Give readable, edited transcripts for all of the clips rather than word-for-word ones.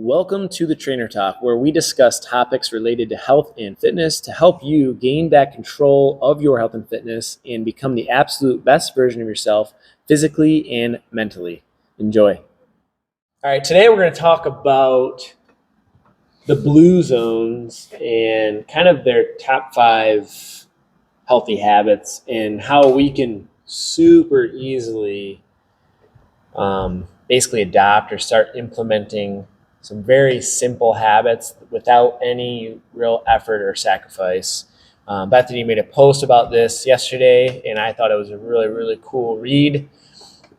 Welcome to the Trainer Talk, where we discuss topics related to health and fitness to help you gain back control of your health and fitness and become the absolute best version of yourself physically and mentally. Enjoy. All right, today we're going to talk about the blue zones and kind of their top 5 healthy habits and how we can super easily basically adopt or start implementing some very simple habits without any real effort or sacrifice. Bethany made a post about this yesterday, and I thought it was a really, really cool read.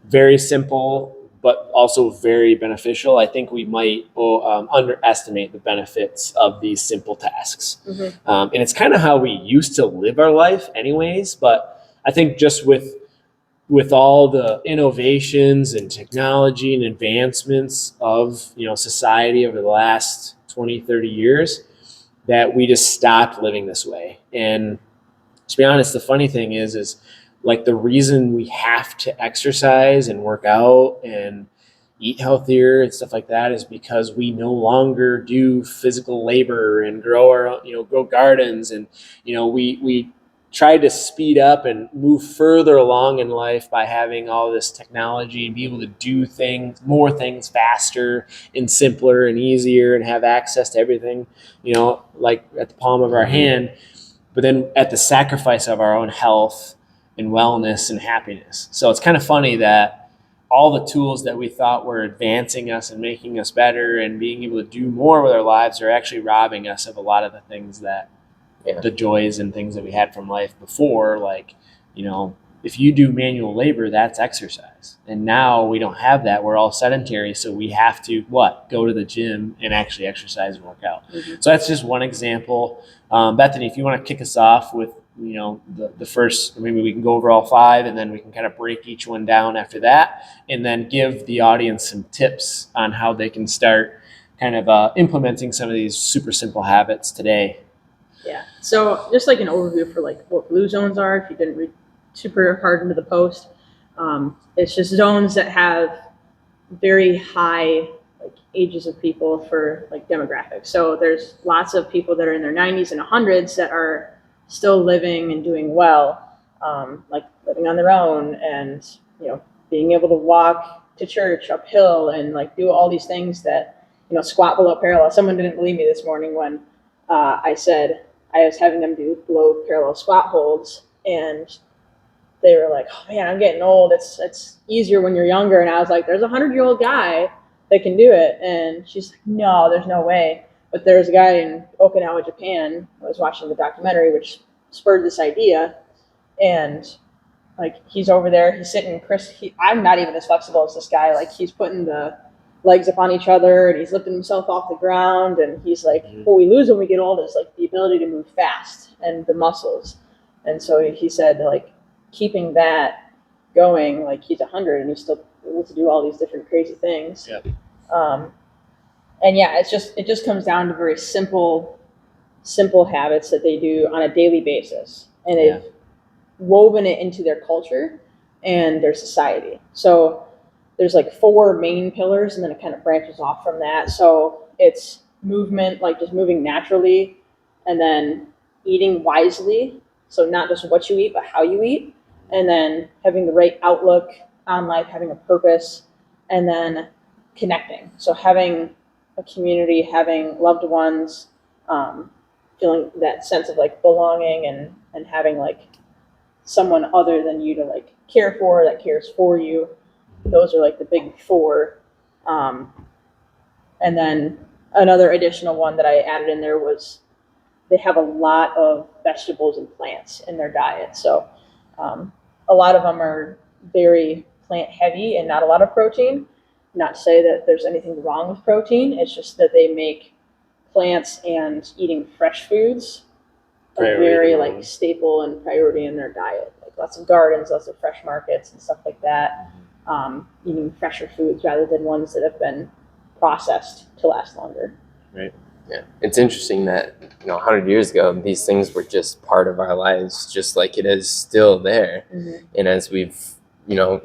Very simple, but also very beneficial. I think we might underestimate the benefits of these simple tasks. And it's kind of how we used to live our life anyways, but I think just with all the innovations and technology and advancements of society over the last 20, 30 years, that we just stopped living this way. And to be honest, the funny thing is like the reason we have to exercise and work out and eat healthier and stuff like that is because we no longer do physical labor and grow gardens, and we tried to speed up and move further along in life by having all this technology and be able to do more things faster and simpler and easier and have access to everything, like at the palm of our hand, but then at the sacrifice of our own health and wellness and happiness. So it's kind of funny that all the tools that we thought were advancing us and making us better and being able to do more with our lives are actually robbing us of a lot of the things that the joys and things that we had from life before. Like, if you do manual labor, that's exercise. And now we don't have that. We're all sedentary. So we have to go to the gym and actually exercise and work out. So that's just one example. Bethany, if you want to kick us off with, the first, maybe we can go over all 5 and then we can kind of break each one down after that, and then give the audience some tips on how they can start kind of implementing some of these super simple habits today. Yeah. So just like an overview for like what blue zones are, if you didn't read super hard into the post, it's just zones that have very high ages of people for demographics. So there's lots of people that are in their 90s and 100s that are still living and doing well, like living on their own and being able to walk to church uphill and do all these things that squat below parallel. Someone didn't believe me this morning when I said I was having them do below parallel squat holds, and they were like, "Oh man, I'm getting old. It's easier when you're younger." And I was like, "There's a 100-year-old guy that can do it." And she's like, "No, there's no way." But there's a guy in Okinawa, Japan. I was watching the documentary, which spurred this idea, and he's over there. He's sitting. I'm not even as flexible as this guy. He's putting the legs up on each other and he's lifting himself off the ground, and he's like, what we lose when we get old is the ability to move fast and the muscles. And so he said keeping that going, he's 100 and he's still able to do all these different crazy things. Yep. And yeah, it just comes down to very simple habits that they do on a daily basis, and they've woven it into their culture and their society. So there's 4 main pillars, and then it kind of branches off from that. So it's movement, just moving naturally, and then eating wisely. So not just what you eat, but how you eat, and then having the right outlook on life, having a purpose, and then connecting. So having a community, having loved ones, feeling that sense of belonging and having someone other than you to care for, that cares for you. Those are the big 4. And then another additional one that I added in there was they have a lot of vegetables and plants in their diet. So a lot of them are very plant heavy and not a lot of protein. Not to say that there's anything wrong with protein. It's just that they make plants and eating fresh foods a very staple and priority in their diet. Lots of gardens, lots of fresh markets and stuff like that. Eating fresher foods rather than ones that have been processed to last longer. Right. Yeah, it's interesting that 100 years ago these things were just part of our lives, just like it is still there. And as we've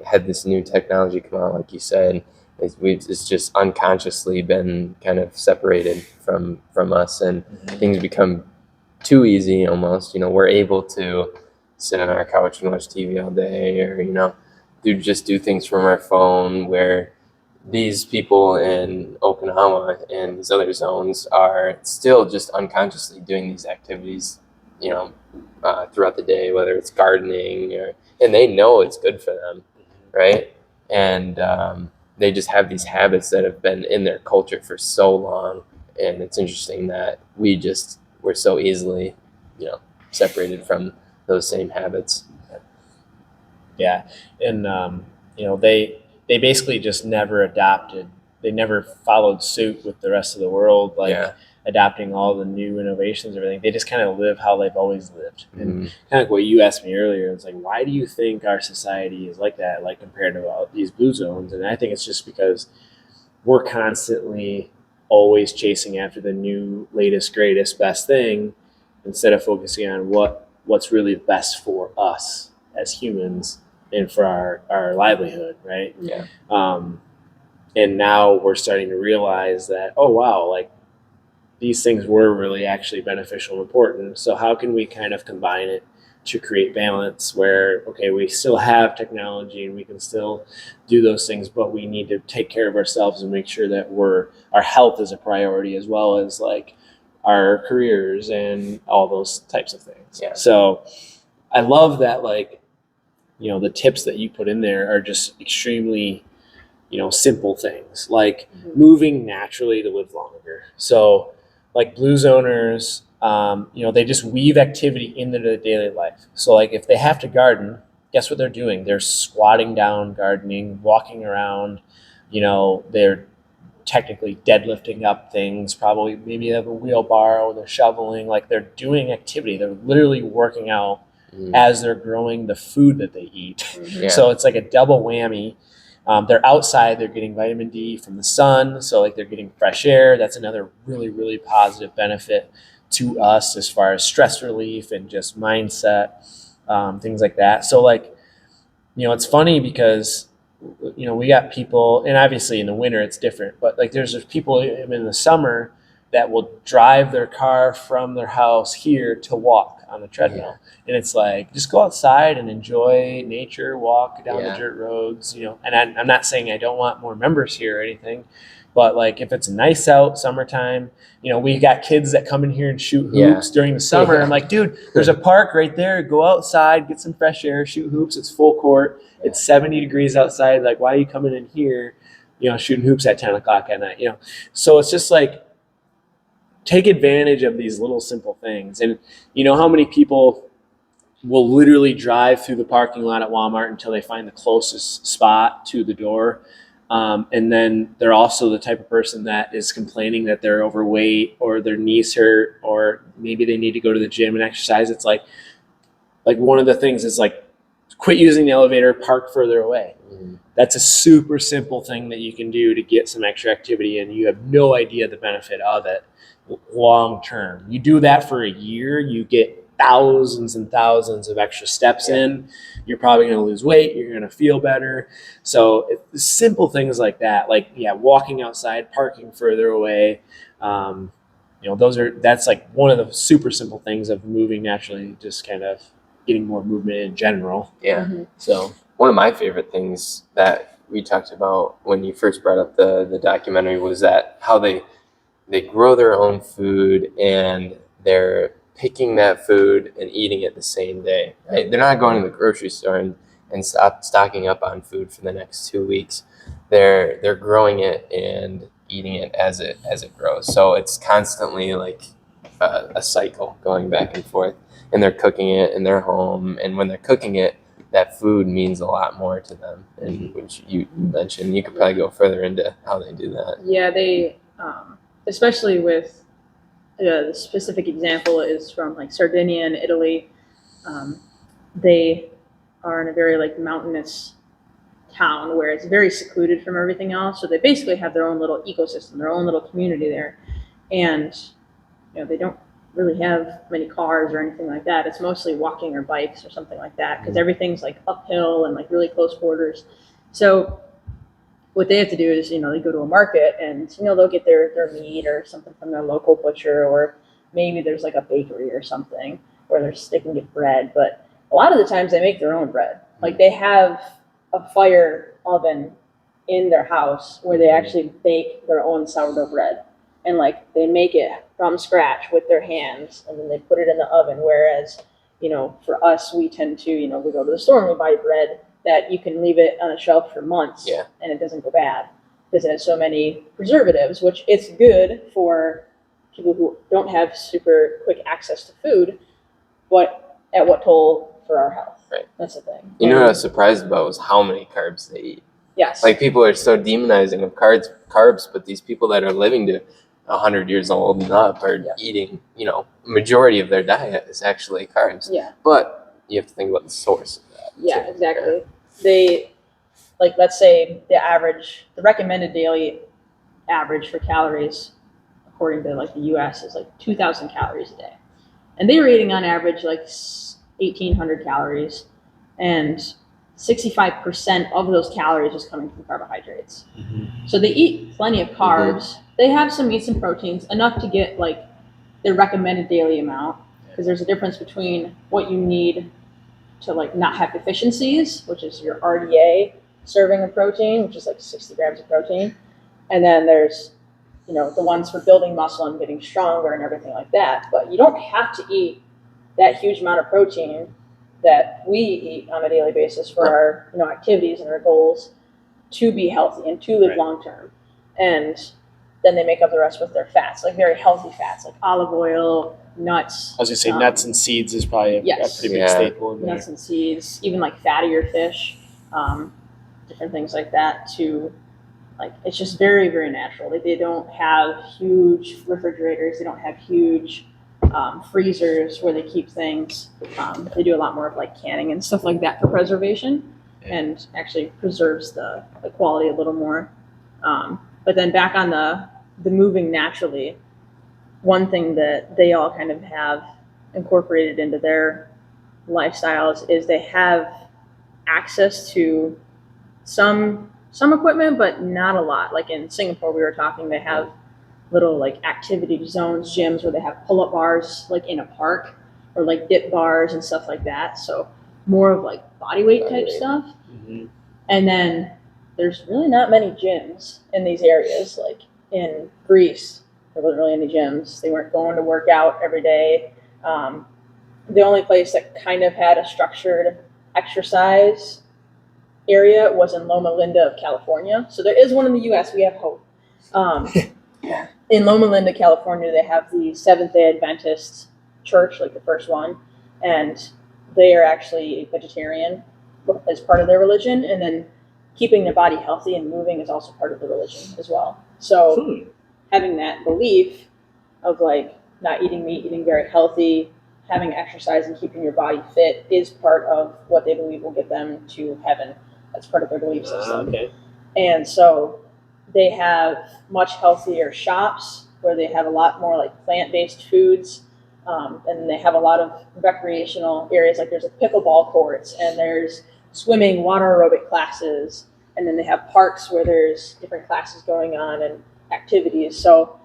had this new technology come out, like you said, It's just unconsciously been kind of separated from us, and things become too easy almost. We're able to sit on our couch and watch TV all day, or do things from our phone, where these people in Okinawa and these other zones are still just unconsciously doing these activities, throughout the day, whether it's gardening and they know it's good for them, right? And they just have these habits that have been in their culture for so long, and it's interesting that we're so easily, separated from those same habits. Yeah, and they basically just never adopted. They never followed suit with the rest of the world, like Yeah. adopting all the new innovations, everything. They just kind of live how they've always lived. And Mhm. kind of like what you asked me earlier, it's like, why do you think our society is like that, like compared to all these blue zones? And I think it's just because we're constantly always chasing after the new, latest, greatest, best thing instead of focusing on what's really best for us as humans and for our livelihood, right? Yeah. And now we're starting to realize that, oh wow, like these things were really actually beneficial and important. So how can we kind of combine it to create balance where, okay, we still have technology and we can still do those things, but we need to take care of ourselves and make sure that our health is a priority, as well as like our careers and all those types of things. Yeah. So I love that, like, the tips that you put in there are just extremely, simple things, like moving naturally to live longer. So like blue zoners, they just weave activity into their daily life. So like if they have to garden, guess what they're doing? They're squatting down, gardening, walking around, they're technically deadlifting up things, probably maybe they have a wheelbarrow, they're shoveling, like they're doing activity. They're literally working out as they're growing the food that they eat. Yeah. So it's like a double whammy. They're outside, they're getting vitamin D from the sun, so like they're getting fresh air. That's another really, really positive benefit to us as far as stress relief and just mindset, things like that. So like, it's funny because we got people, and obviously in the winter it's different, but like there's people in the summer that will drive their car from their house here to walk on the treadmill. And it's like, just go outside and enjoy nature, walk down the dirt roads, and I'm not saying I don't want more members here or anything, but like if it's nice out, summertime, we got kids that come in here and shoot hoops during the summer. I'm like, dude, there's a park right there. Go outside, get some fresh air, shoot hoops. It's full court. It's 70 degrees outside. Like, why are you coming in here, shooting hoops at 10 o'clock at night? So it's just like, take advantage of these little simple things. And how many people will literally drive through the parking lot at Walmart until they find the closest spot to the door. And then they're also the type of person that is complaining that they're overweight or their knees hurt, or maybe they need to go to the gym and exercise. It's like one of the things is like, quit using the elevator, park further away. That's a super simple thing that you can do to get some extra activity, and you have no idea the benefit of it long term. You do that for a year, you get thousands and thousands of extra steps in. You're probably going to lose weight. You're going to feel better. So simple things like that, like walking outside, parking further away. That's like one of the super simple things of moving naturally, just kind of getting more movement in general. Yeah. So one of my favorite things that we talked about when you first brought up the documentary was that how they grow their own food, and they're picking that food and eating it the same day. Right? They're not going to the grocery store and stocking up on food for the next 2 weeks. They're growing it and eating it as it grows. So it's constantly like a cycle going back and forth. And they're cooking it in their home, and when they're cooking it, that food means a lot more to them. And which you mentioned, you could probably go further into how they do that. Yeah, they especially with the specific example is from like Sardinia and Italy. They are in a very like mountainous town where it's very secluded from everything else. So they basically have their own little ecosystem, their own little community there, and they don't really have many cars or anything like that. It's mostly walking or bikes or something like that, because everything's like uphill and like really close quarters. So what they have to do is, they go to a market and, they'll get their meat or something from their local butcher, or maybe there's like a bakery or something where they can get bread. But a lot of the times they make their own bread. Like they have a fire oven in their house where they actually bake their own sourdough bread. And like they make it from scratch with their hands, and then they put it in the oven. Whereas, for us, we tend to, we go to the store and we buy bread that you can leave it on a shelf for months and it doesn't go bad because it has so many preservatives, which it's good for people who don't have super quick access to food, but at what toll for our health? Right. That's the thing. You know what I was surprised about was how many carbs they eat. Yes. Like people are so demonizing of carbs, but these people that are living to 100 years old and up are eating, majority of their diet is actually carbs. Yeah. But you have to think about the source of that. Yeah, too. exactly. They, like, let's say the recommended daily average for calories, according to like the US, is like 2,000 calories a day. And they were eating on average like 1,800 calories, and 65% of those calories was coming from carbohydrates. Mm-hmm. So they eat plenty of carbs. Mm-hmm. They have some meats and proteins, enough to get like their recommended daily amount, because there's a difference between what you need to like not have deficiencies, which is your RDA serving of protein, which is like 60 grams of protein. And then there's, the ones for building muscle and getting stronger and everything like that. But you don't have to eat that huge amount of protein that we eat on a daily basis for our, activities and our goals to be healthy and to live long term. And then they make up the rest with their fats, like very healthy fats, like olive oil, nuts. I was gonna say nuts and seeds is probably a pretty big staple in there. Nuts and seeds, even like fattier fish, different things like that. It's just very, very natural. Like they don't have huge refrigerators. They don't have huge freezers where they keep things. They do a lot more of like canning and stuff like that for preservation, and actually preserves the quality a little more. But then back on the moving naturally, one thing that they all kind of have incorporated into their lifestyles is they have access to some equipment, but not a lot. Like in Singapore, we were talking, they have little like activity zones, gyms where they have pull-up bars like in a park, or like dip bars and stuff like that. So more of like body weight type stuff. Mm-hmm. And then there's really not many gyms in these areas. Like in Greece, there wasn't really any gyms. They weren't going to work out every day. The only place that kind of had a structured exercise area was in Loma Linda of California. So there is one in the U.S. We have hope. In Loma Linda, California, they have the Seventh-day Adventist church, like the first one, and they are actually vegetarian as part of their religion, and then keeping their body healthy and moving is also part of the religion as well. So having that belief of like not eating meat, eating very healthy, having exercise and keeping your body fit is part of what they believe will get them to heaven. That's part of their belief system. Okay. And so they have much healthier shops where they have a lot more like plant-based foods. And they have a lot of recreational areas. Like there's a pickleball courts, and there's swimming, water aerobic classes. And then they have parks where there's different classes going on and activities. So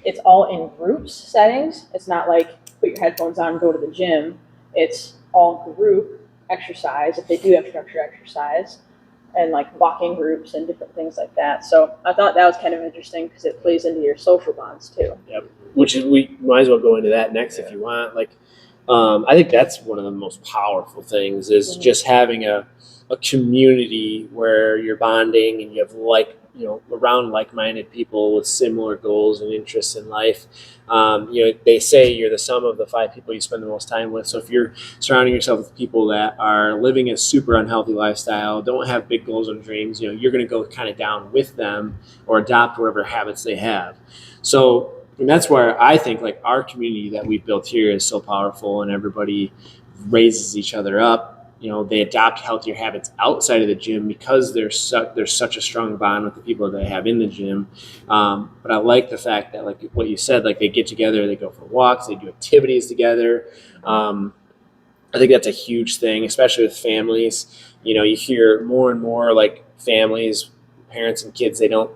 it's all in groups settings. It's not like put your headphones on and go to the gym. It's all group exercise, if they do have structured exercise, and like walking groups and different things like that. So I thought that was kind of interesting because it plays into your social bonds too. Yep. Which is, we might as well go into that next if you want. Like, I think that's one of the most powerful things is just having a community where you're bonding and you have around like-minded people with similar goals and interests in life. They say you're the sum of the 5 people you spend the most time with. So if you're surrounding yourself with people that are living a super unhealthy lifestyle, don't have big goals and dreams, you're going to go kind of down with them or adopt whatever habits they have. So, and that's where I think like our community that we've built here is so powerful, and everybody raises each other up. They adopt healthier habits outside of the gym because there's such a strong bond with the people that they have in the gym. But I like the fact that, like what you said, like they get together, they go for walks, they do activities together. I think that's a huge thing, especially with families. You hear more and more like families parents and kids, they don't,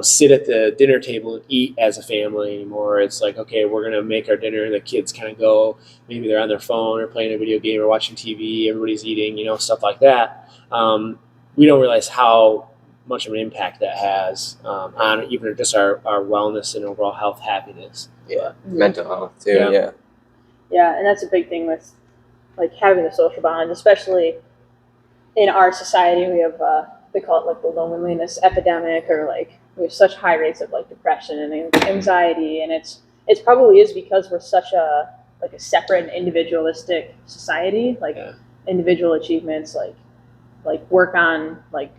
sit at the dinner table and eat as a family anymore. It's like, okay, we're going to make our dinner. The kids kind of go, maybe they're on their phone or playing a video game or watching TV. Everybody's eating, stuff like that. We don't realize how much of an impact that has on even just our wellness and overall health, happiness. Yeah. Mental health too. Yeah. Yeah. And that's a big thing with like having the social bond, especially in our society. We have, they call it like the loneliness epidemic, or like we have such high rates of like depression and anxiety. And it's probably is because we're such a separate and individualistic society, like individual achievements, like work on like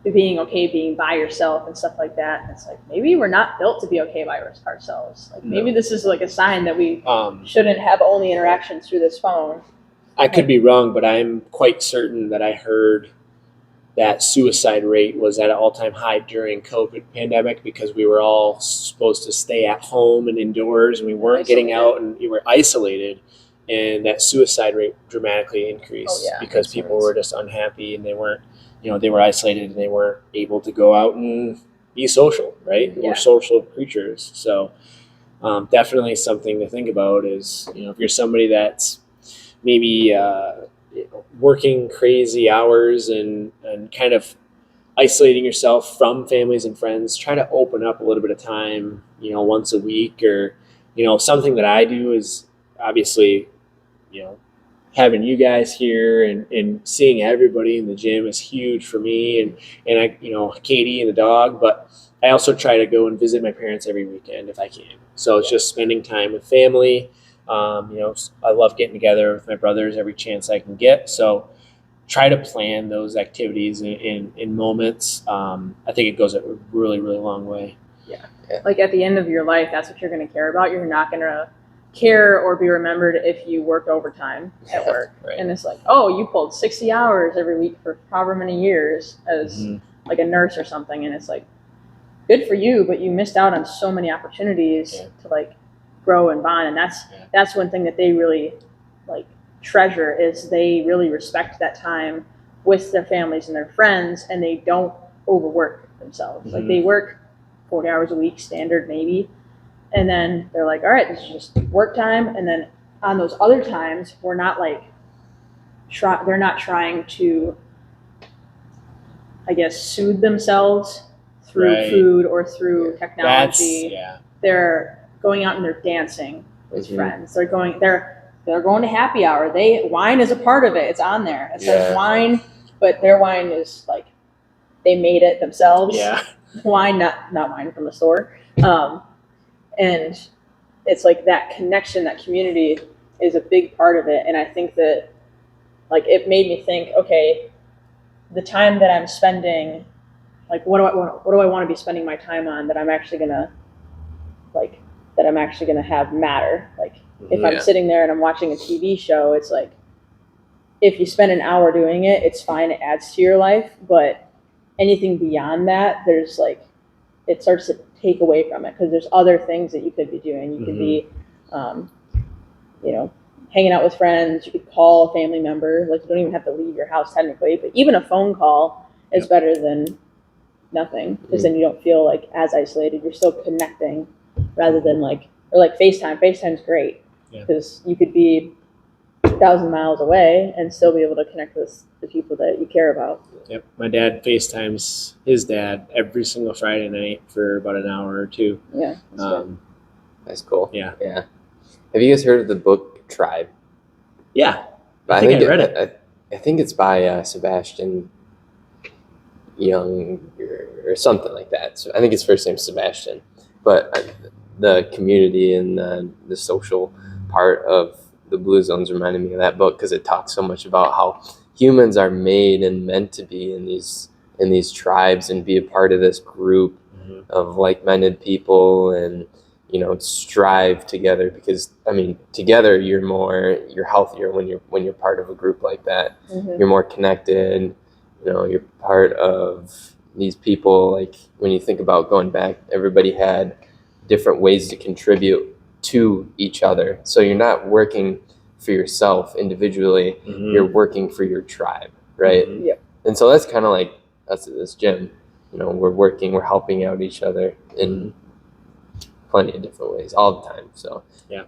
being okay being by yourself and stuff like that. And it's like, maybe we're not built to be okay by ourselves. Like maybe this is like a sign that we shouldn't have only interactions through this phone. I could be wrong, but I'm quite certain that I heard that suicide rate was at an all-time high during COVID pandemic, because we were all supposed to stay at home and indoors, and we weren't getting out, and we were isolated, and that suicide rate dramatically increased because people were just unhappy, and they weren't, they were isolated, and they weren't able to go out and be social, right? We're social creatures. So definitely something to think about is, if you're somebody that's maybe working crazy hours and kind of isolating yourself from families and friends, try to open up a little bit of time, once a week, or, something that I do is obviously, having you guys here and seeing everybody in the gym is huge for me, and I, Katie and the dog, but I also try to go and visit my parents every weekend if I can. So it's just spending time with family. I love getting together with my brothers every chance I can get. So try to plan those activities in moments. I think it goes a really, really long way. Yeah. Like at the end of your life, that's what you're going to care about. You're not going to care or be remembered if you worked overtime at work. Right. And it's like, oh, you pulled 60 hours every week for however many years as like a nurse or something. And it's like, good for you, but you missed out on so many opportunities to like grow and bond. And that's one thing that they really like treasure, is they really respect that time with their families and their friends, and they don't overwork themselves. Like they work 40 hours a week standard maybe, and then they're like, all right, this is just work time. And then on those other times, we're not like they're not trying to, I guess, soothe themselves through food or through technology. They're going out and they're dancing with friends. They're going to happy hour. Wine is a part of it. It's on there. It says wine, but their wine is like they made it themselves. Yeah. Wine, not wine from the store. And it's like that connection, that community is a big part of it. And I think that like it made me think, okay, the time that I'm spending, like what do I want to be spending my time on that I'm actually gonna have matter. Like if I'm sitting there and I'm watching a TV show, it's like if you spend an hour doing it, it's fine, it adds to your life, but anything beyond that, there's like it starts to take away from it, because there's other things that you could be doing. You could be hanging out with friends, you could call a family member, like you don't even have to leave your house technically, but even a phone call is better than nothing, because then you don't feel like as isolated. You're still connecting rather than like FaceTime. FaceTime's great because you could be 1,000 miles away and still be able to connect with the people that you care about. Yep. My dad FaceTimes his dad every single Friday night for about an hour or two. Yeah. That's cool. Yeah. Yeah. Have you guys heard of the book Tribe? Yeah. I think I read it. I think it's by Sebastian Young or something like that. So I think his first name's Sebastian. But the community and the social part of the Blue Zones reminded me of that book, because it talks so much about how humans are made and meant to be in these tribes and be a part of this group of like-minded people, and strive together, because together you're healthier when you're part of a group like that. You're more connected. You're part of these people. Like when you think about going back, everybody had different ways to contribute to each other. So you're not working for yourself individually. You're working for your tribe, right? Yep. And so that's kind of like us at this gym. we're helping out each other in plenty of different ways all the time. So yeah,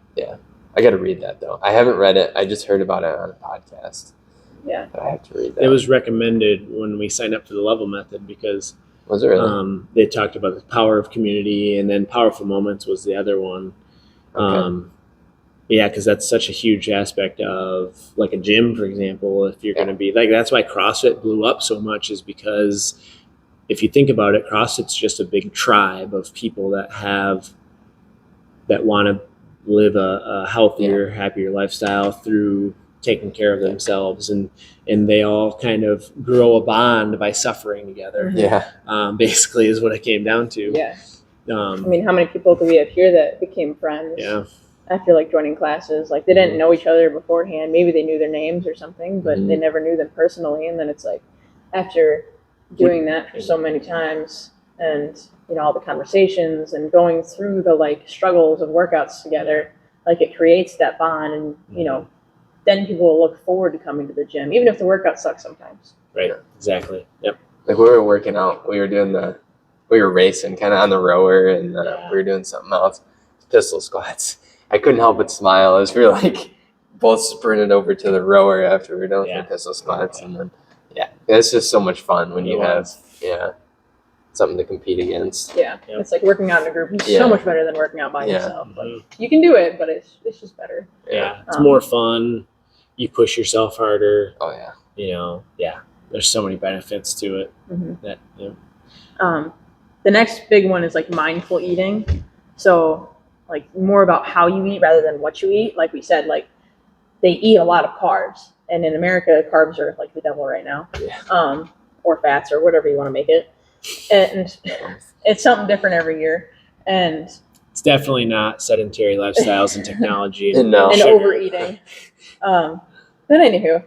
I got to read that though. I haven't read it. I just heard about it on a podcast. Yeah, but I have to read that. It was recommended when we signed up for the level method because was it really? They talked about the power of community, and then powerful moments was the other one. Okay. Yeah, because that's such a huge aspect of like a gym, for example. If you're going to be like, that's why CrossFit blew up so much, is because if you think about it, CrossFit's just a big tribe of people that want to live a healthier, happier lifestyle through taking care of themselves, and they all kind of grow a bond by suffering together. Basically is what it came down to. I mean, how many people do we have here that became friends after like joining classes? Like they didn't know each other beforehand. Maybe they knew their names or something, but they never knew them personally. And then it's like after doing that for so many times, and all the conversations and going through the like struggles of workouts together, like it creates that bond, and then people will look forward to coming to the gym, even if the workout sucks sometimes. Right. Exactly. Yep. Like we were working out, we were racing kind of on the rower, and we were doing something else, pistol squats. I couldn't help but smile as we were like both sprinted over to the rower after we were done with the pistol squats, and then it's just so much fun when you have something to compete against. It's like working out in a group is so much better than working out by yourself. Like you can do it, but it's just better. It's more fun. You push yourself harder. There's so many benefits to it. That the next big one is like mindful eating. So like more about how you eat rather than what you eat. Like we said, like they eat a lot of carbs, and in America, carbs are like the devil right now. Or fats or whatever you want to make it. And it's something different every year. And it's definitely not sedentary lifestyles and technology and overeating. But anywho,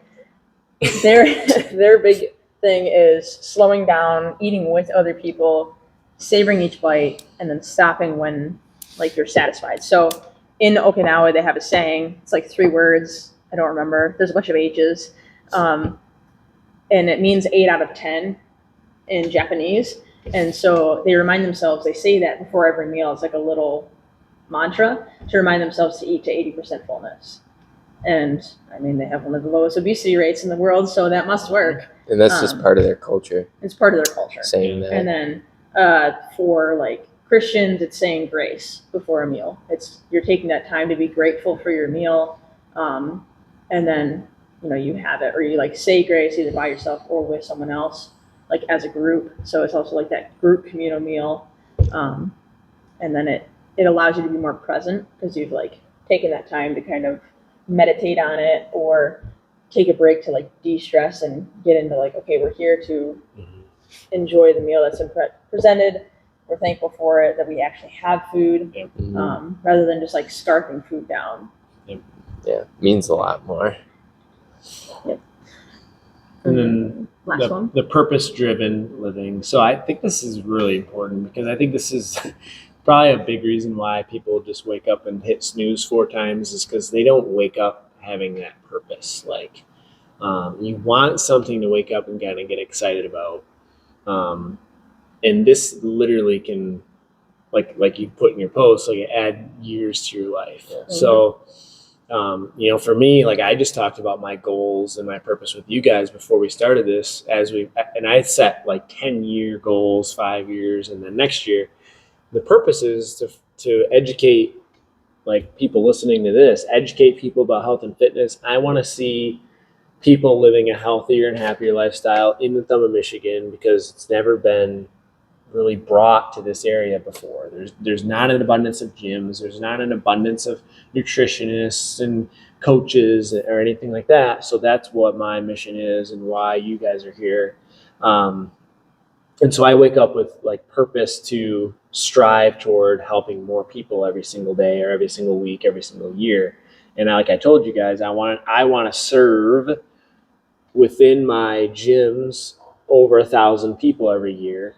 their big thing is slowing down, eating with other people, savoring each bite, and then stopping when like you're satisfied. So in Okinawa, they have a saying. It's like 3 words. I don't remember. There's a bunch of H's. And it means 8 out of 10 in Japanese. And so they remind themselves, they say that before every meal. It's like a little mantra to remind themselves to eat to 80% fullness. And I mean, they have one of the lowest obesity rates in the world, so that must work. And that's just part of their culture. It's part of their culture. Saying that. And then for like Christians, it's saying grace before a meal. You're taking that time to be grateful for your meal. And then, you have it, or you like say grace either by yourself or with someone else, like as a group. So it's also like that group communal meal. And then it allows you to be more present because you've like taken that time to kind of meditate on it or take a break to like de-stress and get into like, okay, we're here to enjoy the meal that's presented. We're thankful for it, that we actually have food, rather than just like scarfing food down. Means a lot more. And then last one, the purpose-driven living. So I think this is really important because I think this is probably a big reason why people just wake up and hit snooze 4 times, is because they don't wake up having that purpose. Like you want something to wake up and kind of get excited about. And this literally can, like you put in your post, like add years to your life. So, for me, like I just talked about my goals and my purpose with you guys before we started this, and I set like 10-year goals, 5 years, and then next year. The purpose is to educate like people listening to this, educate people about health and fitness. I want to see people living a healthier and happier lifestyle in the Thumb of Michigan, because it's never been really brought to this area before. There's not an abundance of gyms. There's not an abundance of nutritionists and coaches or anything like that. So that's what my mission is and why you guys are here. And so I wake up with like purpose to strive toward helping more people every single day or every single week, every single year. And like I told you guys, I want to serve within my gyms over 1,000 people every year.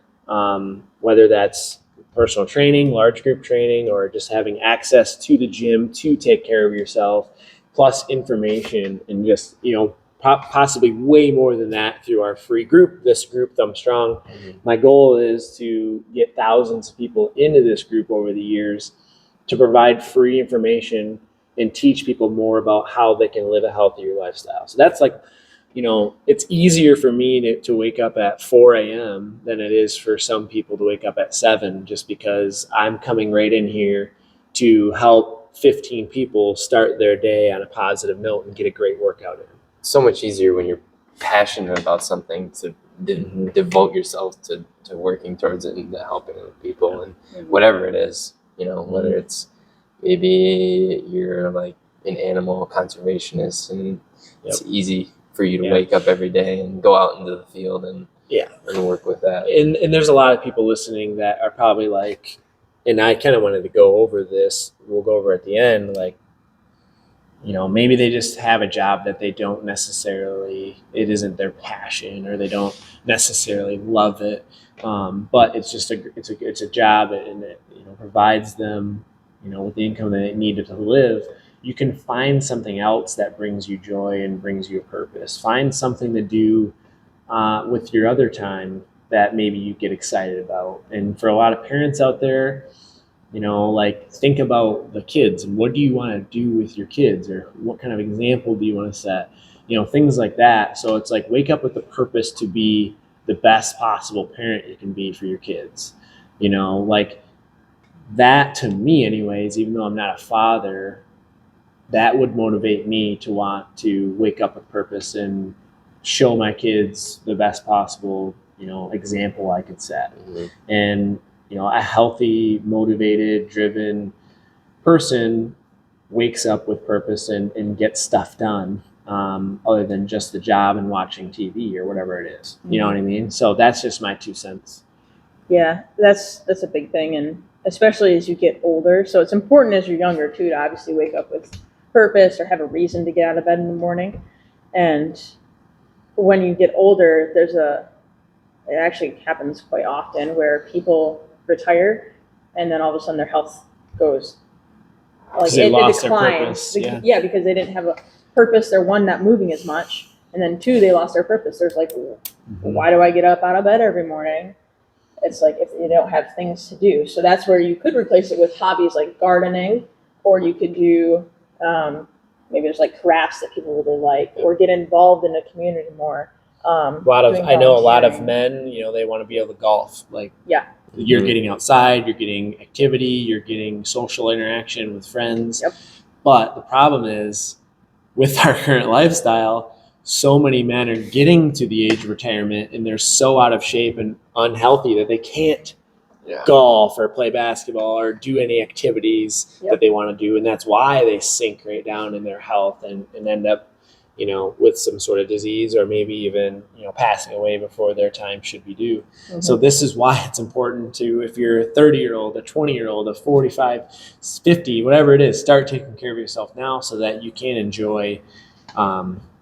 Whether that's personal training, large group training, or just having access to the gym to take care of yourself, plus information and just, possibly way more than that through our free group, this group, Thumb Strong. My goal is to get thousands of people into this group over the years to provide free information and teach people more about how they can live a healthier lifestyle. So that's like, it's easier for me to wake up at 4 a.m. than it is for some people to wake up at 7, just because I'm coming right in here to help 15 people start their day on a positive note and get a great workout in. So much easier when you're passionate about something to devote yourself to working towards it and to helping other people and whatever it is, whether it's maybe you're like an animal conservationist and it's easy for you to wake up every day and go out into the field and work with that. And there's a lot of people listening that are probably like, and I kind of wanted to go over this, we'll go over at the end, like, maybe they just have a job that they don't necessarily, it isn't their passion, or they don't necessarily love it. But it's just it's a job, and it provides them, with the income that they need to live. You can find something else that brings you joy and brings you a purpose. Find something to do with your other time that maybe you get excited about. And for a lot of parents out there, like, think about the kids and what do you want to do with your kids, or what kind of example do you want to set, things like that. So it's like, wake up with the purpose to be the best possible parent you can be for your kids. Like, that to me anyways, even though I'm not a father, that would motivate me to want to wake up with purpose and show my kids the best possible, example I could set. And a healthy, motivated, driven person wakes up with purpose and gets stuff done, other than just the job and watching TV or whatever it is. You know what I mean? So that's just my 2 cents. Yeah, that's a big thing, and especially as you get older. So it's important as you're younger too to obviously wake up with purpose or have a reason to get out of bed in the morning. And when you get older, it actually happens quite often where people retire and then all of a sudden their health goes, like, They lost declines. their purpose. Yeah, because they didn't have a purpose. They're, one, not moving as much, and then 2, they lost their purpose. There's like, why do I get up out of bed every morning? It's like, if you don't have things to do. So that's where you could replace it with hobbies like gardening, or you could do maybe there's like crafts that people really like, or get involved in the community more. I know a lot of men, they want to be able to golf. Like, you're getting outside, you're getting activity, you're getting social interaction with friends. But the problem is, with our current lifestyle, so many men are getting to the age of retirement and they're so out of shape and unhealthy that they can't golf or play basketball or do any activities that they want to do. And that's why they sink right down in their health and end up, with some sort of disease, or maybe even, passing away before their time should be due. So this is why it's important to, if you're a 30-year-old, a 20-year-old, a 45, 50, whatever it is, start taking care of yourself now so that you can enjoy,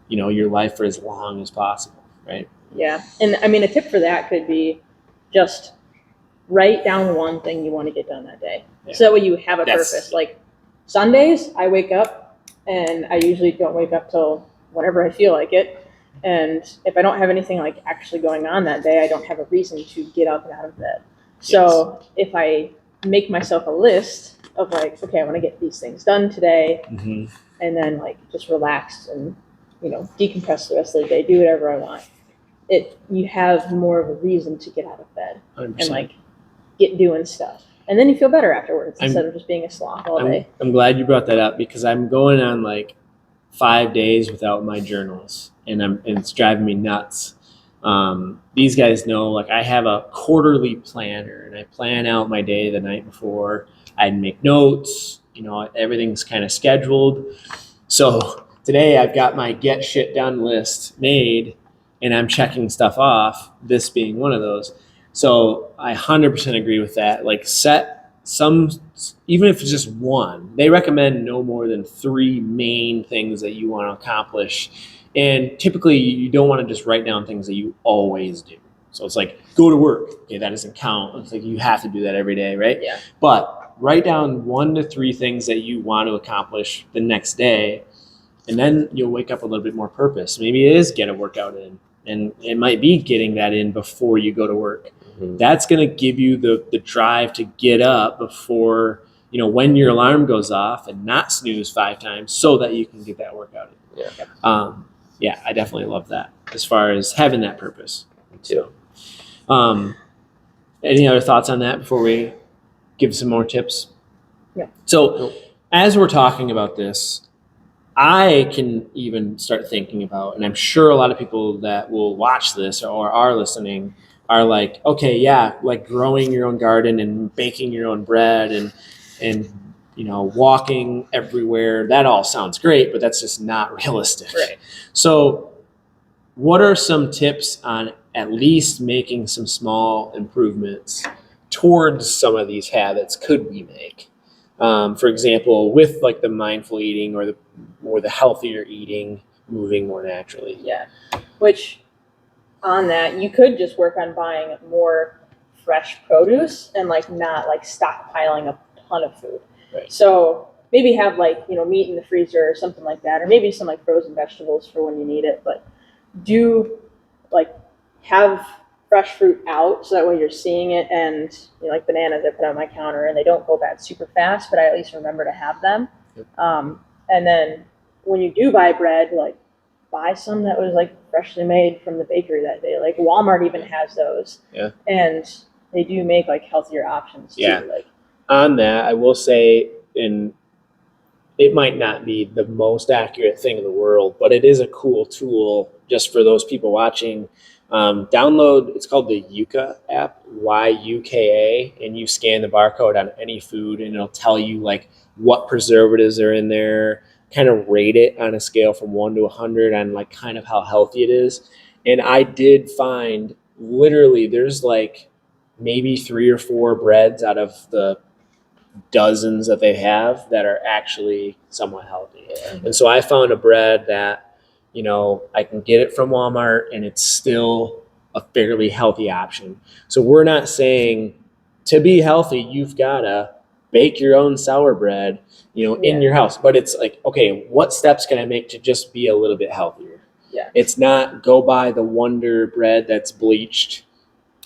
your life for as long as possible, right? Yeah. And I mean, a tip for that could be just write down one thing you want to get done that day. So that way you have a purpose. Like Sundays, I wake up, and I usually don't wake up till whenever I feel like it. And if I don't have anything like actually going on that day, I don't have a reason to get up and out of bed. So if I make myself a list of like, okay, I want to get these things done today, and then like just relax and, decompress the rest of the day, do whatever I want. You have more of a reason to get out of bed 100%. And like get doing stuff. And then you feel better afterwards instead of just being a sloth all day. I'm glad you brought that up, because I'm going on like 5 days without my journals, and it's driving me nuts. These guys know, like, I have a quarterly planner, and I plan out my day the night before. I make notes, everything's kind of scheduled. So today I've got my get shit done list made, and I'm checking stuff off, this being one of those. So I 100% agree with that. Like, set some, even if it's just one, they recommend no more than 3 main things that you want to accomplish. And typically you don't want to just write down things that you always do. So it's like, go to work. Okay, that doesn't count. It's like you have to do that every day, right? Yeah. But write down 1 to 3 things that you want to accomplish the next day, And then you'll wake up a little bit more purpose. Maybe it is get a workout in, and it might be getting that in before you go to work. Mhm. That's going to give you the drive to get up before, when your alarm goes off, and not snooze 5 times so that you can get that workout in. Yeah. I definitely love that as far as having that purpose. Me too. Any other thoughts on that before we give some more tips? Yeah. So as we're talking about this, I can even start thinking about, and I'm sure a lot of people that will watch this or are listening are like, okay, yeah, like growing your own garden and baking your own bread and walking everywhere. That all sounds great, but that's just not realistic. Right. So what are some tips on at least making some small improvements towards some of these habits could we make? For example, with like the mindful eating or the healthier eating, moving more naturally. Yeah. Which on that, you could just work on buying more fresh produce and like not like stockpiling a ton of food. Right. So maybe have like, meat in the freezer or something like that, or maybe some like frozen vegetables for when you need it. But do like have fresh fruit out so that way you're seeing it, and like bananas I put on my counter and they don't go bad super fast, but I at least remember to have them. Yep. And then when you do buy bread, like buy some that was like freshly made from the bakery that day. Like Walmart even has those. Yeah. And they do make like healthier options too. Yeah. Like on that, I will say, and it might not be the most accurate thing in the world, but it is a cool tool just for those people watching. Download, it's called the Yuka app, Yuka, and you scan the barcode on any food and it'll tell you like what preservatives are in there, kind of rate it on a scale from 1 to 100 on like kind of how healthy it is. And I did find literally there's like maybe 3 or 4 breads out of the dozens that they have that are actually somewhat healthy. Yeah. And so I found a bread that, I can get it from Walmart and it's still a fairly healthy option. So we're not saying to be healthy, you've got to bake your own sour bread, in your house. But it's like, okay, what steps can I make to just be a little bit healthier? Yeah. It's not go buy the Wonder bread that's bleached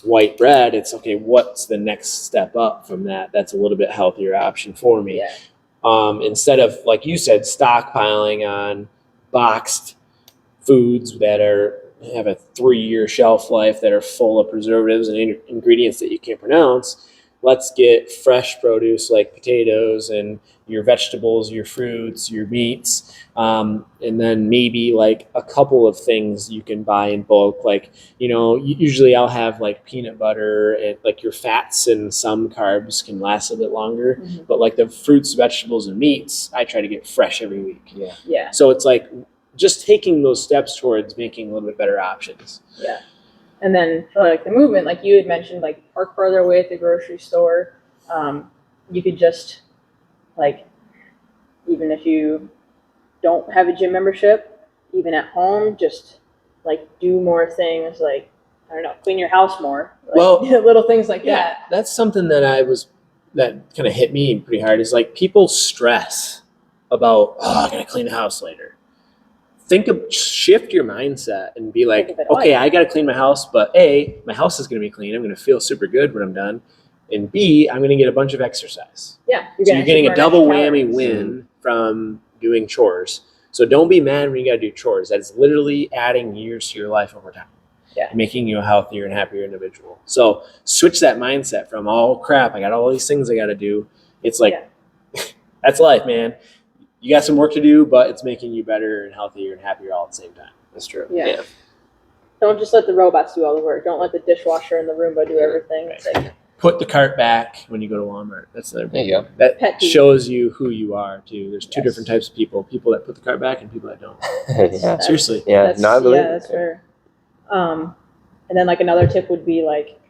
white bread. It's okay, what's the next step up from that? That's a little bit healthier option for me. Yeah. Instead of, like you said, stockpiling on boxed foods that have a 3-year shelf life that are full of preservatives and ingredients that you can't pronounce. Let's get fresh produce like potatoes and your vegetables, your fruits, your meats, and then maybe like a couple of things you can buy in bulk. Like, usually I'll have like peanut butter and like your fats and some carbs can last a bit longer. Mm-hmm. But like the fruits, vegetables, and meats, I try to get fresh every week. Yeah. So it's like just taking those steps towards making a little bit better options. Yeah. And then for like the movement, like you had mentioned, like park farther away at the grocery store. You could just like, even if you don't have a gym membership, even at home, just like do more things like, I don't know, clean your house more. Like, Well, little things like that. That's something that kind of hit me pretty hard is like people stress about, I gotta clean the house later. Shift your mindset and be like, okay, I got to clean my house, but A, my house is going to be clean. I'm going to feel super good when I'm done. And B, I'm going to get a bunch of exercise. Yeah. So you're getting a double whammy win from doing chores. So don't be mad when you got to do chores. That's literally adding years to your life over time. Yeah. Making you a healthier and happier individual. So switch that mindset from, oh crap, I got all these things I got to do. It's like, that's life, man. You got some work to do, but it's making you better and healthier and happier all at the same time. That's true. Yeah. Don't just let the robots do all the work. Don't let the dishwasher and the Roomba do everything. It's like, put the cart back when you go to Walmart. That's the There you go. That shows you who you are too. There's 2 different types of people that put the cart back and people that don't. Yeah. Seriously. Yeah. No, I believe that's fair. And then like another tip would be like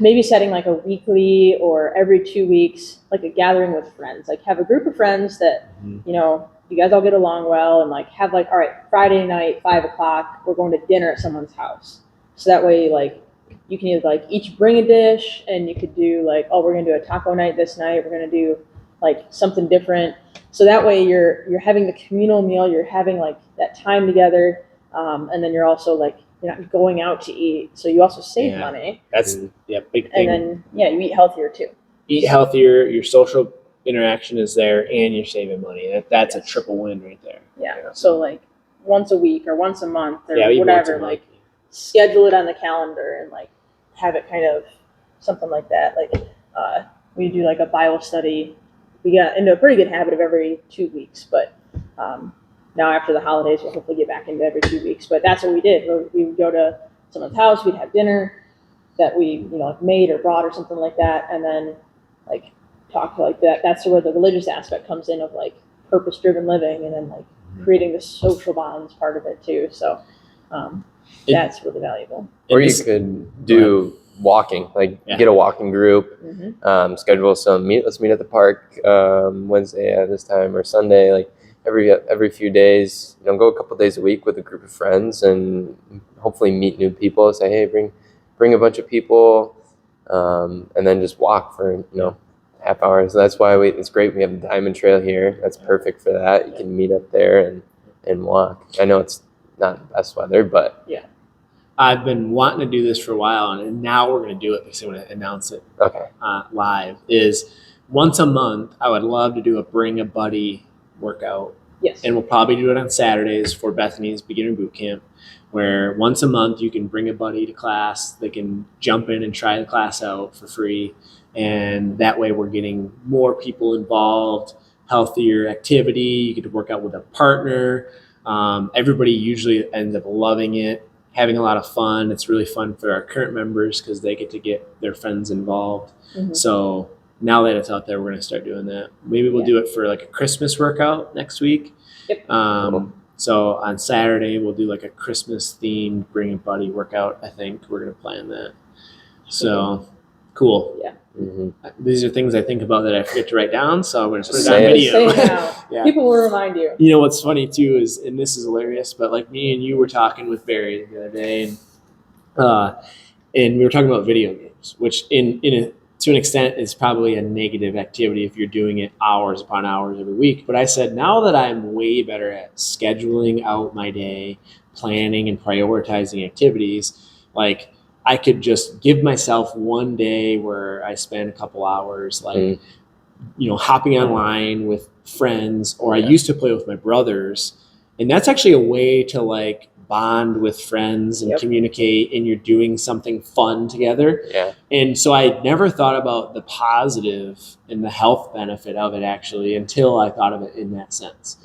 maybe setting like a weekly or every 2 weeks, like a gathering with friends. Like have a group of friends that, you guys all get along well, and like have like, all right, Friday night, 5:00, we're going to dinner at someone's house. So that way, like you can either like each bring a dish, and you could do like, oh, we're going to do a taco night this night. We're going to do like something different. So that way you're having the communal meal, you're having like that time together, and then you're also like you're not going out to eat, so you also save money. That's big thing. And then you eat healthier too. Eat healthier. Your social interaction is there, and you're saving money. That's a triple win right there. Yeah. So like once a week or once a month or even once a whatever, month. like schedule it on the calendar and like have it kind of something like that. Like we do like a Bible study. We got into a pretty good habit of every 2 weeks, but now after the holidays, we'll hopefully get back into every 2 weeks. But that's what we did. We would go to someone's house, we'd have dinner that we like made or brought or something like that, and then like talk like that. That's where the religious aspect comes in of like purpose-driven living, and then like creating the social bonds part of it too. So that's really valuable. Or you could do walking, like get a walking group, schedule some let's meet at the park Wednesday at this time or Sunday, like every few days, go a couple days a week with a group of friends and hopefully meet new people. Say, hey, bring a bunch of people, and then just walk for half hour. So that's why it's great we have the Diamond Trail here. That's perfect for that. You can meet up there and walk. I know it's not the best weather, but I've been wanting to do this for a while, and now we're going to do it because I'm going to announce it live. Is once a month, I would love to do a bring a buddy workout. Yes. And we'll probably do it on Saturdays for Bethany's beginner boot camp, where once a month you can bring a buddy to class. They can jump in and try the class out for free. And that way we're getting more people involved, healthier activity. You get to work out with a partner. Everybody usually ends up loving it, having a lot of fun. It's really fun for our current members because they get to get their friends involved. So now that it's out there, we're going to start doing that. Maybe we'll do it for like a Christmas workout next week. Yep. So on Saturday, we'll do like a Christmas themed bring a buddy workout. I think we're going to plan that. So cool. Yeah. These are things I think about that I forget to write down. So I'm going to put it on video. Say it now. People will remind you. You know, what's funny too is, and this is hilarious, but like me and you were talking with Barry the other day, and we were talking about video games, which to an extent is probably a negative activity if you're doing it hours upon hours every week. But I said, now that I'm way better at scheduling out my day, planning and prioritizing activities, like I could just give myself one day where I spend a couple hours, like, hopping online with friends, or I used to play with my brothers. And that's actually a way to like bond with friends and communicate, and you're doing something fun together. And so I never thought about the positive and the health benefit of it actually until I thought of it in that sense.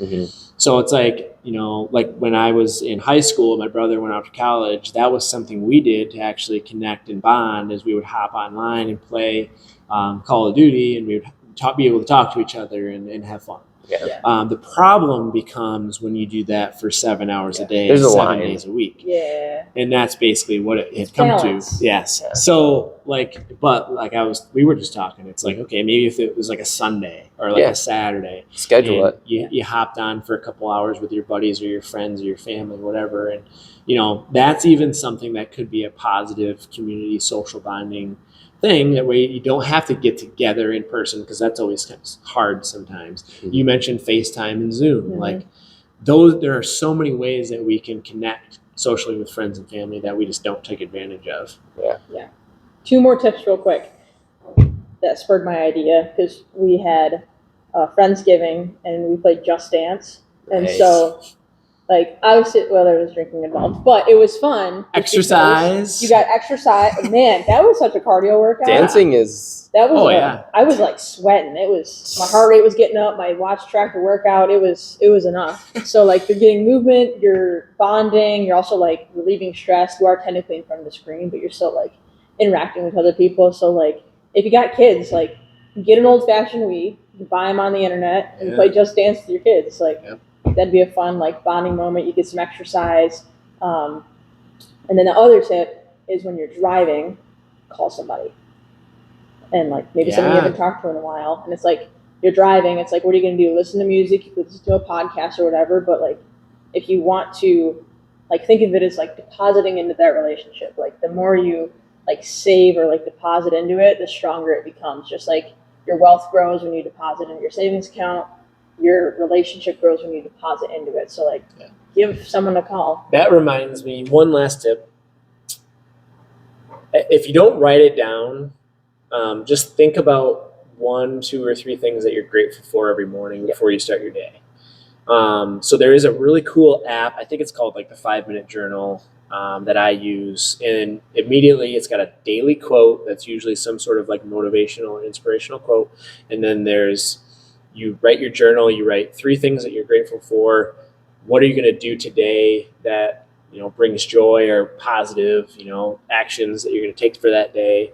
So it's like, like when I was in high school, my brother went out to college, that was something we did to actually connect and bond, as we would hop online and play Call of Duty, and we would be able to talk to each other and have fun. The problem becomes when you do that for 7 hours a day, there's 7 days a week. And that's basically what it had come to. Yes. So we were just talking, it's like, okay, maybe if it was like a Sunday or like a Saturday, schedule it. You hopped on for a couple hours with your buddies or your friends or your family, whatever. And, that's even something that could be a positive community social bonding thing. That way you don't have to get together in person, because that's always kind of hard sometimes. You mentioned FaceTime and Zoom. Like there are so many ways that we can connect socially with friends and family that we just don't take advantage of. 2 more tips real quick that spurred my idea, because we had Friendsgiving and we played Just Dance. And so like obviously, there was drinking involved, but it was fun. Exercise. You got exercise. Man, that was such a cardio workout. Dancing is. That was. I was like sweating. It was, my heart rate was getting up. My watch tracked the workout. It was enough. So like you're getting movement, you're bonding, you're also like relieving stress. You are technically in front of the screen, but you're still like interacting with other people. So like if you got kids, like get an old fashioned Wii, buy them on the internet, and play Just Dance with your kids. Like. That'd be a fun like bonding moment. You get some exercise. And then the other tip is when you're driving, call somebody. And like maybe someone you haven't talked to in a while. And it's like you're driving. It's like, what are you going to do? Listen to music. You could listen to a podcast or whatever. But like if you want to like think of it as like depositing into that relationship. Like the more you like save or like deposit into it, the stronger it becomes. Just like your wealth grows when you deposit into your savings account. your relationship grows when you deposit into it. So like, give someone a call. That reminds me, one last tip. If you don't write it down, just think about 1, 2, or 3 things that you're grateful for every morning before you start your day. So there is a really cool app. I think it's called like the 5-Minute Journal that I use. And immediately it's got a daily quote that's usually some sort of like motivational or inspirational quote. And then you write your journal, you write 3 things that you're grateful for. What are you going to do today that, brings joy or positive, actions that you're going to take for that day.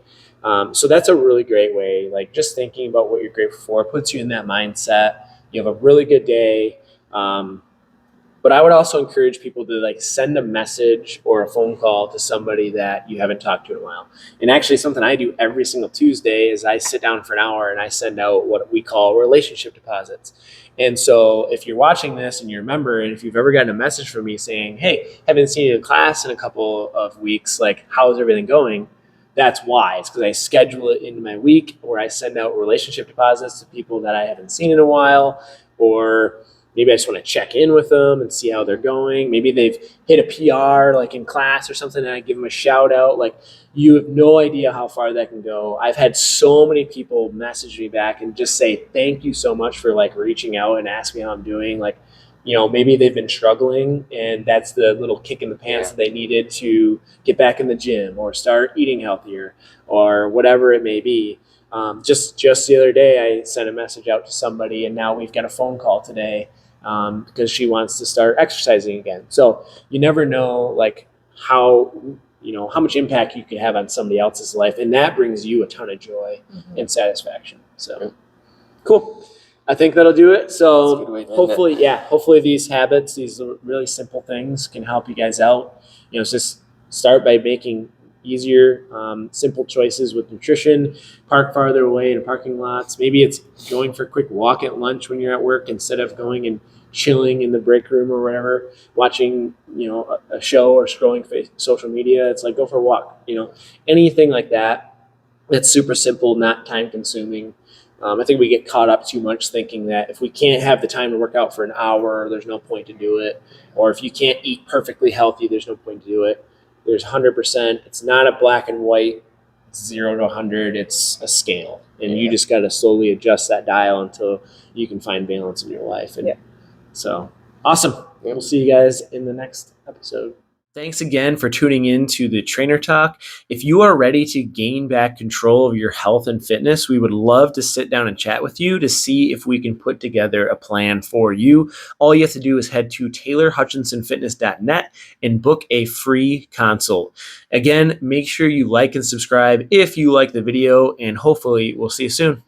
So that's a really great way. Like just thinking about what you're grateful for puts you in that mindset. You have a really good day. But I would also encourage people to like send a message or a phone call to somebody that you haven't talked to in a while. And actually something I do every single Tuesday is I sit down for an hour and I send out what we call relationship deposits. And so if you're watching this and you remember, and if you've ever gotten a message from me saying, hey, haven't seen you in class in a couple of weeks, like how's everything going? That's why. It's because I schedule it in my week where I send out relationship deposits to people that I haven't seen in a while, or maybe I just want to check in with them and see how they're going. Maybe they've hit a PR like in class or something and I give them a shout out. Like you have no idea how far that can go. I've had so many people message me back and just say, thank you so much for like reaching out and asking how I'm doing. Like, maybe they've been struggling and that's the little kick in the pants that they needed to get back in the gym or start eating healthier or whatever it may be. Just the other day, I sent a message out to somebody and now we've got a phone call today because she wants to start exercising again. So you never know like how much impact you can have on somebody else's life. And that brings you a ton of joy and satisfaction. So cool. I think that'll do it. So hopefully these habits, these really simple things can help you guys out. Just start by making easier, simple choices with nutrition, park farther away in parking lots. Maybe it's going for a quick walk at lunch when you're at work instead of going and chilling in the break room or whatever, watching, a show or scrolling social media. It's like, go for a walk, anything like that. That's super simple, not time consuming. I think we get caught up too much thinking that if we can't have the time to work out for an hour, there's no point to do it. Or if you can't eat perfectly healthy, there's no point to do it. There's 100%. It's not a black and white 0 to 100. It's a scale. And you just got to slowly adjust that dial until you can find balance in your life. And so awesome. We'll see you guys in the next episode. Thanks again for tuning in to the Trainer Talk. If you are ready to gain back control of your health and fitness, we would love to sit down and chat with you to see if we can put together a plan for you. All you have to do is head to taylorhutchinsonfitness.net and book a free consult. Again, make sure you like and subscribe if you like the video, and hopefully we'll see you soon.